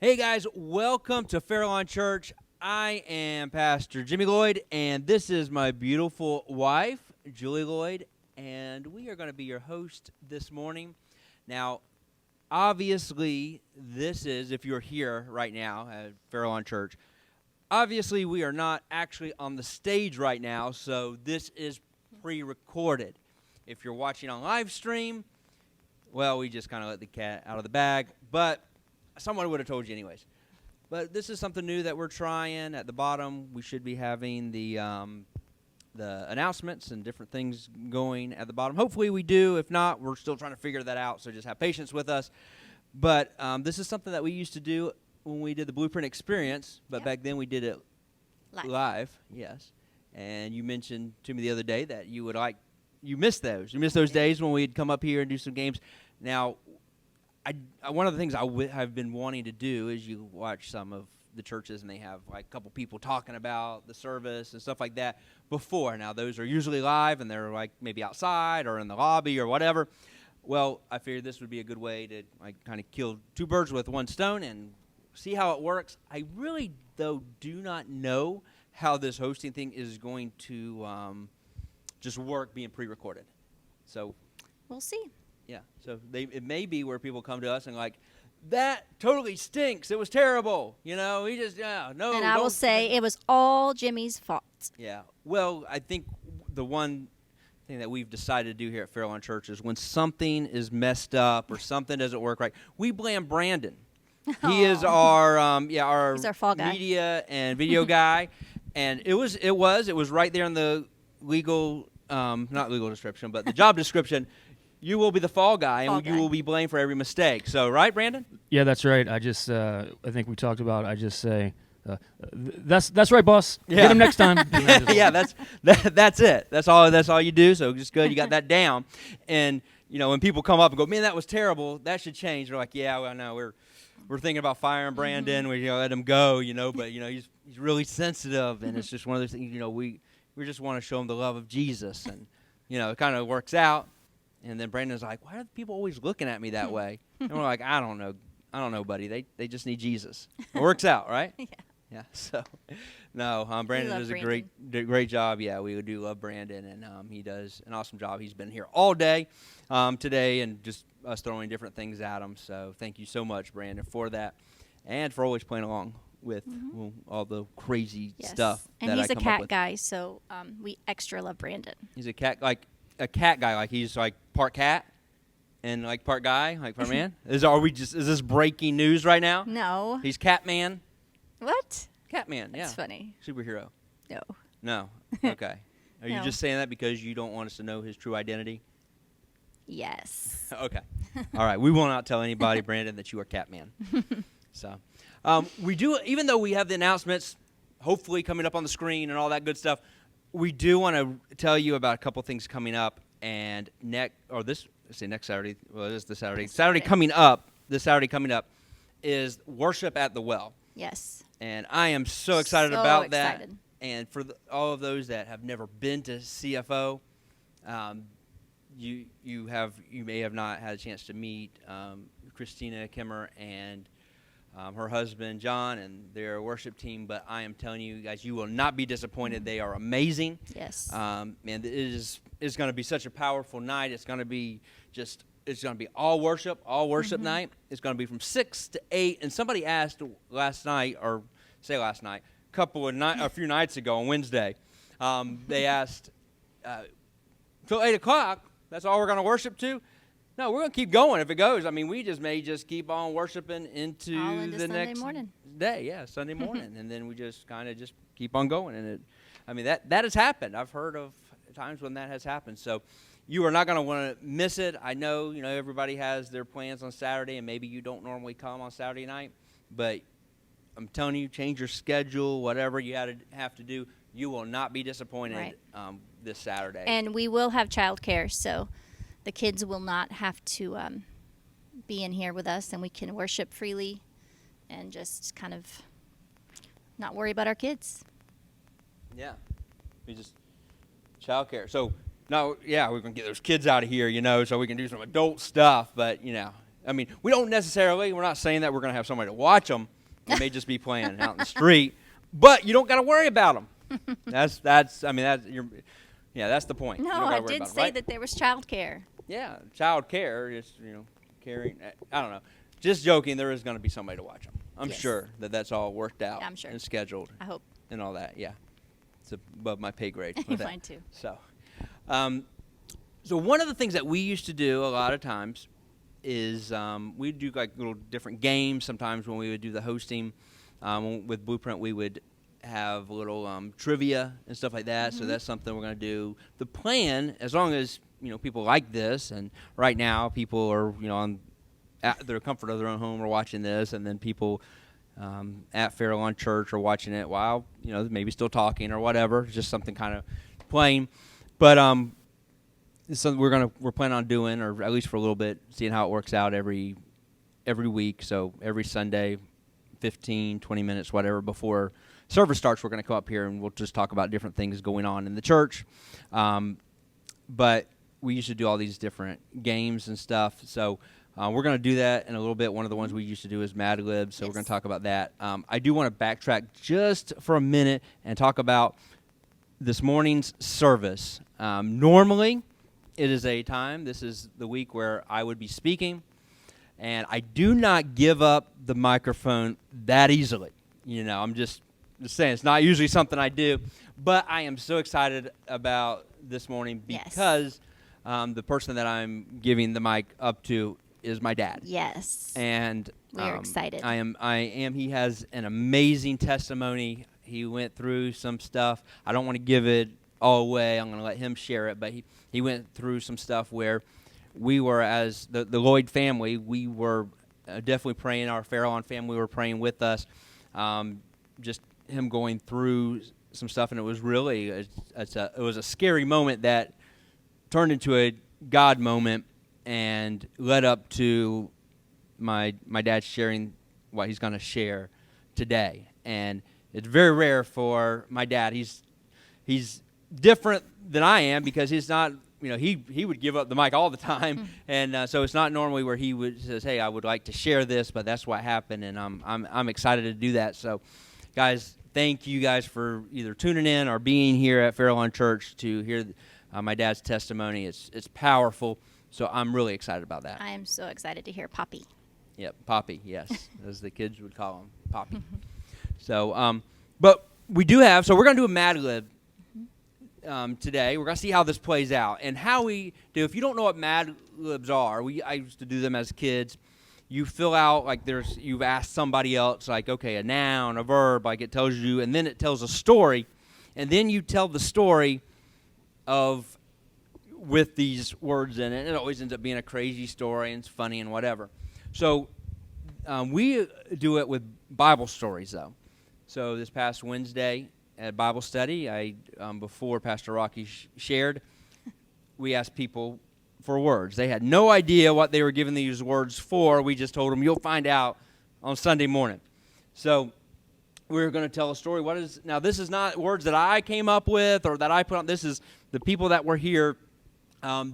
Hey guys, welcome to Fairlawn Church. I am Pastor Jimmy Lloyd, and this is my beautiful wife, Julie Lloyd, and we are going to be your host this morning. Now, obviously, this is, if you're here right now at Fairlawn Church, obviously we are not actually on the stage right now, so this is pre-recorded. If you're watching on live stream, well, we just kind of let the cat out of the bag, but someone would have told you anyways. But this is something new that we're trying. At the bottom, we should be having the announcements and different things going at the bottom. Hopefully we do. If not, we're still trying to figure that out, so just have patience with us. But this is something that we used to do when we did the Blueprint Experience, but back then we did it live. Yes. And you mentioned to me the other day that you missed those. You missed those days when we'd come up here and do some games. Now, one of the things I have been wanting to do is you watch some of the churches and they have like a couple people talking about the service and stuff like that before. Now, those are usually live and they're like maybe outside or in the lobby or whatever. Well, I figured this would be a good way to like kind of kill two birds with one stone and see how it works. I really, though, do not know how this hosting thing is going to just work being pre-recorded. So we'll see. Yeah, so it may be where people come to us and like, that totally stinks. It was terrible. You know, he just, no. And I will say it was all Jimmy's fault. Yeah, well, I think the one thing that we've decided to do here at Fairlawn Church is when something is messed up or something doesn't work right, we blame Brandon. He is our He's our fall guy. Media and video guy, and it was right there in the legal, not legal description, but the job description. You will be the fall guy, and you will be blamed for every mistake. So, right, Brandon? Yeah, that's right. I just, I think we talked about. I just say, that's right, boss. Yeah. Get him next time. Yeah, that's it. That's all you do. So just good, you got that down. And you know, when people come up and go, man, that was terrible. That should change. They're like, yeah, well, no, we're thinking about firing Brandon. Mm-hmm. We let him go, but he's really sensitive, and it's just one of those things. We just want to show him the love of Jesus, and it kind of works out. And then Brandon's like, why are people always looking at me that way? And we're like, I don't know, buddy. They just need Jesus. It works out, right? Yeah. So, no, Brandon does a great job. Yeah, we do love Brandon, and he does an awesome job. He's been here all day today, and just us throwing different things at him. So, thank you so much, Brandon, for that, and for always playing along with all the crazy stuff. And that he's I a come cat up with. guy, so we extra love Brandon. He's a cat guy, like he's like part cat and like part guy, like part man. Is this breaking news right now? No. He's Catman. What? Catman, yeah. That's funny. Superhero. No. Okay. Are you No. just saying that because you don't want us to know his true identity? Yes. Okay. All right. We will not tell anybody, Brandon, that you are Catman. So, we do, even though we have the announcements, hopefully coming up on the screen and all that good stuff, we do want to tell you about a couple things coming up, and next Saturday. Well, it is this Saturday. This Saturday coming up is worship at the well. Yes. And I am so excited about that. And for all of those that have never been to CFO, you may have not had a chance to meet Christina Kimmer and her husband, John, and their worship team, but I am telling you guys, you will not be disappointed. They are amazing. Yes. And it's going to be such a powerful night. It's going to be all worship night. It's going to be from 6 to 8. And somebody asked a few nights ago on Wednesday, they asked, till 8 o'clock, that's all we're going to worship to? No, we're going to keep going if it goes. I mean, we may just keep on worshiping into the Sunday next morning. day. Yeah, Sunday morning. And then we just kind of just keep on going. And that has happened. I've heard of times when that has happened. So you are not going to want to miss it. I know, everybody has their plans on Saturday, and maybe you don't normally come on Saturday night. But I'm telling you, change your schedule, whatever you have to do. You will not be disappointed this Saturday. And we will have childcare, so the kids will not have to be in here with us, and we can worship freely and just kind of not worry about our kids. Yeah. We just childcare. So, no, yeah, we're going to get those kids out of here, so we can do some adult stuff. But, I mean, we don't necessarily, we're not saying that we're going to have somebody to watch them. They may just be playing out in the street, but you don't got to worry about them. That's the point. No, I did say that there was childcare. Yeah, child care, just, caring. I don't know. Just joking, there is going to be somebody to watch them. I'm sure that's all worked out. Yeah, I'm sure. And scheduled. I hope. And all that, yeah. It's above my pay grade. Mine too. So one of the things that we used to do a lot of times is we'd do like little different games. Sometimes when we would do the hosting with Blueprint, we would have little trivia and stuff like that. So that's something we're going to do. The plan, as long as people like this, and right now people are on at their comfort of their own home are watching this, and then people at Fairlawn Church are watching it while maybe still talking or whatever, just something kind of playing. But so we're planning on doing, or at least for a little bit, seeing how it works out every week. So every Sunday, 15, 20 minutes, whatever, before service starts, we're going to come up here and we'll just talk about different things going on in the church. But we used to do all these different games and stuff. So we're going to do that in a little bit. One of the ones we used to do is Mad Libs, so we're going to talk about that. I do want to backtrack just for a minute and talk about this morning's service. Normally, it is this is the week where I would be speaking, and I do not give up the microphone that easily. I'm just saying, it's not usually something I do, but I am so excited about this morning because the person that I'm giving the mic up to is my dad. Yes. And we're excited. I am. He has an amazing testimony. He went through some stuff. I don't want to give it all away. I'm going to let him share it, but he went through some stuff where we were, as the Lloyd family, we were definitely praying. Our Fairlawn family were praying with us. Just him going through some stuff, and it was really it was a scary moment that turned into a God moment and led up to my dad sharing what he's going to share today. And it's very rare for my dad. He's different than I am because he's not. He would give up the mic all the time, and so it's not normally where he says, "Hey, I would like to share this," but that's what happened, and I'm excited to do that. So, guys, thank you guys for either tuning in or being here at Fairlawn Church to hear my dad's testimony. It's powerful, so I'm really excited about that. I am so excited to hear Poppy. Yep, Poppy, yes, as the kids would call him, Poppy. So, but we do have, so we're going to do a Mad Lib today. We're going to see how this plays out and how we do. If you don't know what Mad Libs are, I used to do them as kids. You fill out, like you've asked somebody else, like, okay, a noun, a verb, like it tells you, and then it tells a story, and then you tell the story with these words in it. It always ends up being a crazy story, and it's funny and whatever. So we do it with Bible stories, though. So this past Wednesday at Bible study, before Pastor Rocky shared, we asked people for words. They had no idea what they were giving these words for. We just told them, you'll find out on Sunday morning. So we're going to tell a story. Now, this is not words that I came up with or that I put on. This is the people that were here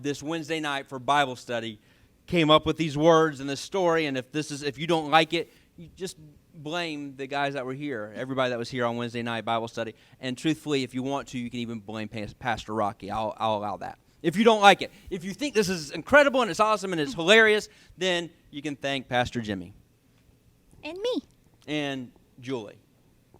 this Wednesday night for Bible study came up with these words and this story. And if you don't like it, you just blame the guys that were here, everybody that was here on Wednesday night Bible study. And truthfully, if you want to, you can even blame Pastor Rocky. I'll allow that. If you don't like it. If you think this is incredible and it's awesome and it's hilarious, then you can thank Pastor Jimmy. And me. And Julie.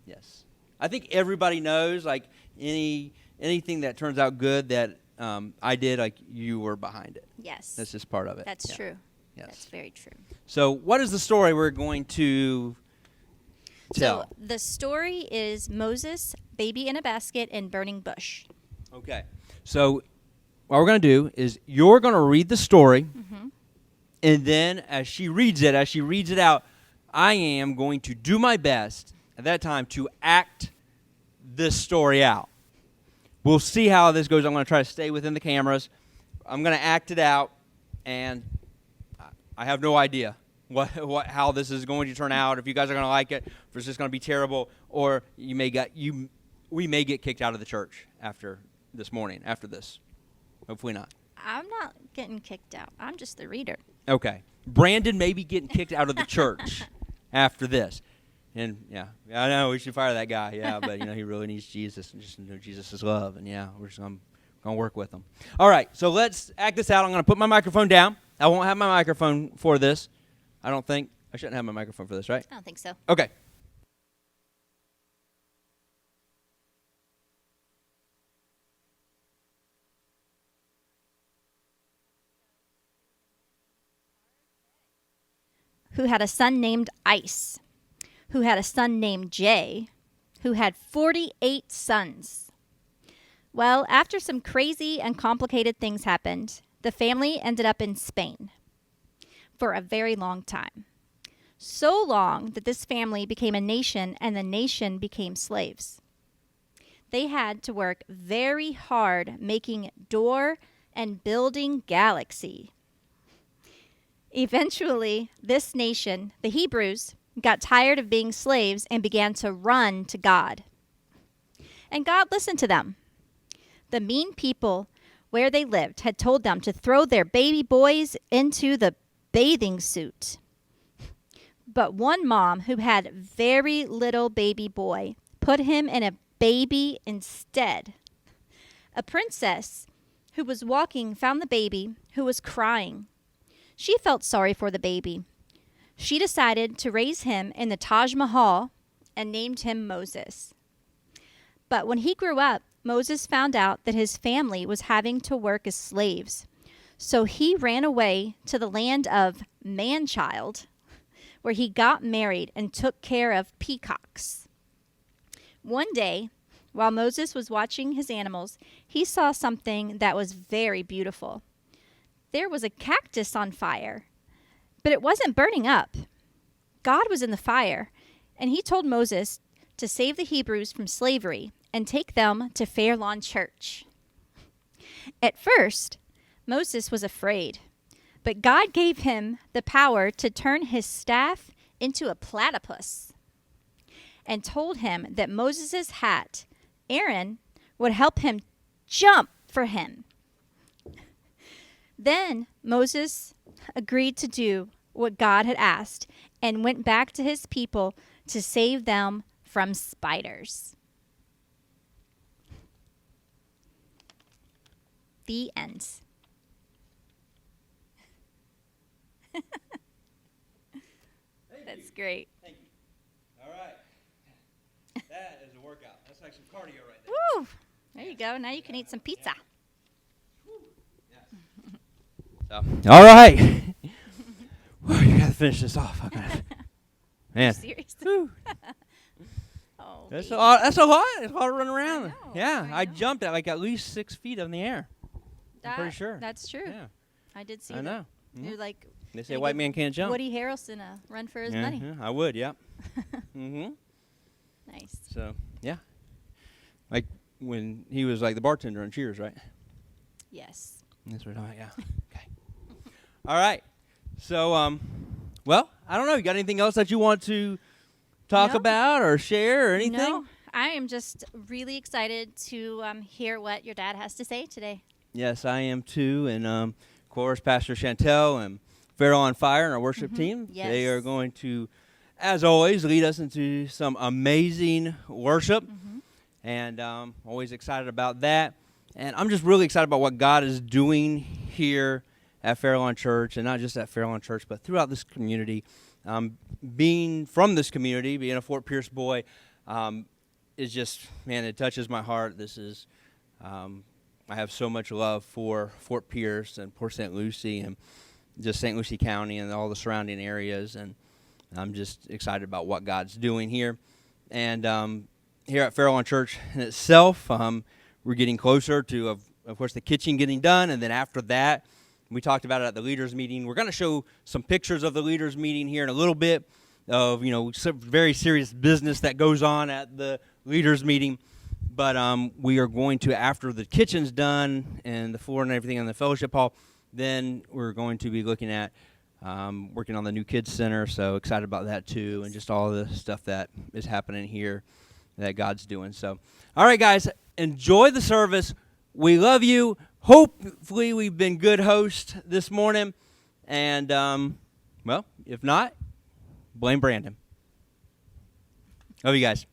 Yes. I think everybody knows, like, anything that turns out good that I did, like, you were behind it. Yes. That's just part of it. That's true. Yes. That's very true. So what is the story we're going to tell? So the story is Moses, baby in a basket, and burning bush. Okay. So what we're going to do is you're going to read the story, and then as she reads it out, I am going to do my best at that time to act this story out. We'll see how this goes. I'm going to try to stay within the cameras. I'm going to act it out, and I have no idea how this is going to turn out, if you guys are going to like it, if it's just going to be terrible, or we may get kicked out of the church after this. Hopefully not. I'm not getting kicked out. I'm just the reader. Okay. Brandon may be getting kicked out of the church after this. And, yeah, I know we should fire that guy, yeah, but, he really needs Jesus and just know Jesus is love. And, yeah, we're just going to work with him. All right, so let's act this out. I'm going to put my microphone down. I won't have my microphone for this. I don't think. I shouldn't have my microphone for this, right? I don't think so. Okay. Who had a son named Ice, who had a son named Jay, who had 48 sons. Well, after some crazy and complicated things happened, the family ended up in Spain for a very long time. So long that this family became a nation and the nation became slaves. They had to work very hard making door and building galaxy. Eventually, this nation, the Hebrews, got tired of being slaves and began to run to God. And God listened to them. The mean people where they lived had told them to throw their baby boys into the bathing suit. But one mom who had very little baby boy put him in a baby instead. A princess who was walking found the baby who was crying. She felt sorry for the baby. She decided to raise him in the Taj Mahal and named him Moses. But when he grew up, Moses found out that his family was having to work as slaves. So he ran away to the land of man-child, where he got married and took care of peacocks. One day, while Moses was watching his animals, he saw something that was very beautiful. There was a cactus on fire, but it wasn't burning up. God was in the fire, and he told Moses to save the Hebrews from slavery and take them to Fairlawn Church. At first, Moses was afraid, but God gave him the power to turn his staff into a platypus and told him that Moses' hat, Aaron, would help him jump for him. Then Moses agreed to do what God had asked and went back to his people to save them from spiders. The end. That's great. Thank you. All right. That is a workout. That's like some cardio right there. Woo! There you go. Now you can eat some pizza. So, all right. Whew, you got to finish this off. Man. Serious? Oh, That's baby. that's a lot. It's hard to run around. I know, Yeah, I I know. jumped at like at least 6 feet in the air. I'm pretty sure. That's true. Yeah, I did see I that. know. You're like They say you white give man can't jump. Woody Harrelson a run for his yeah, money. I would. Yeah. Mm-hmm. Nice. So yeah, like when he was like the bartender on Cheers, right? Yes. That's right. Yeah. Okay. All right. So well, I don't know. You got anything else that you want to talk No. about or share or anything? No, I am just really excited to hear what your dad has to say today. Yes, I am too. And of course, Pastor Chantel and Fairlawn Fire and our worship team. Yes. They are going to, as always, lead us into some amazing worship. And always excited about that. And I'm just really excited about what God is doing here at Fairlawn Church, and not just at Fairlawn Church, but throughout this community. Being from this community, being a Fort Pierce boy, is just, man, it touches my heart. This is, I have so much love for Fort Pierce and Port St. Lucie and just St. Lucie County and all the surrounding areas, and I'm just excited about what God's doing here. And here at Fairlawn Church in itself, we're getting closer to, of course, the kitchen getting done, and then after that, we talked about it at the leaders meeting. We're going to show some pictures of the leaders meeting here in a little bit of, some very serious business that goes on at the leaders meeting. But we are going to, after the kitchen's done and the floor and everything in the fellowship hall, then we're going to be looking at working on the new kids center. So excited about that too, and just all the stuff that is happening here that God's doing. So, all right, guys, enjoy the service. We love you. Hopefully we've been good hosts this morning. And, well, if not, blame Brandon. Love you guys.